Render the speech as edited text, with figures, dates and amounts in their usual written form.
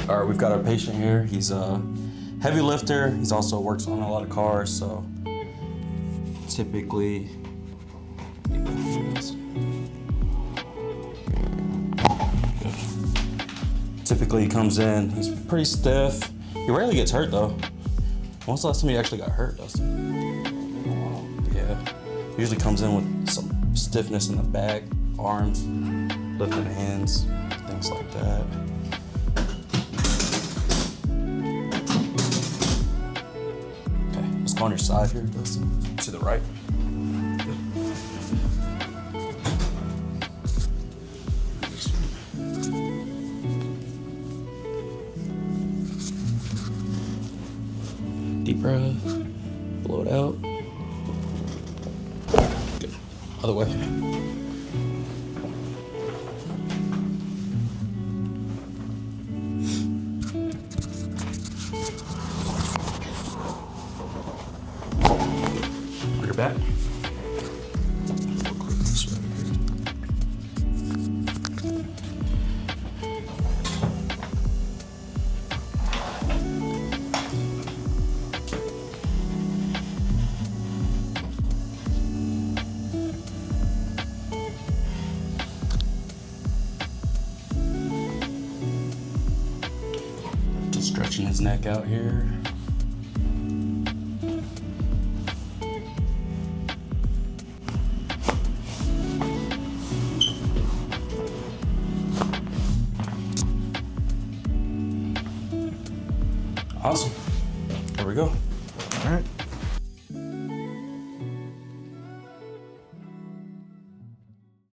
All right, we've got our patient here. He's a heavy lifter. He's also works on a lot of cars, so typically, he comes in, he's pretty stiff. He rarely gets hurt though. When's the last time he actually got hurt, Dustin? Yeah, usually comes in with some stiffness in the back, arms, lifting hands, things like that. Okay, let's go on your side here, Dustin. To the right. Deep breath, blow it out. Good. Other way. Bring her back. Just stretching his neck out here. Awesome. There we go. All right.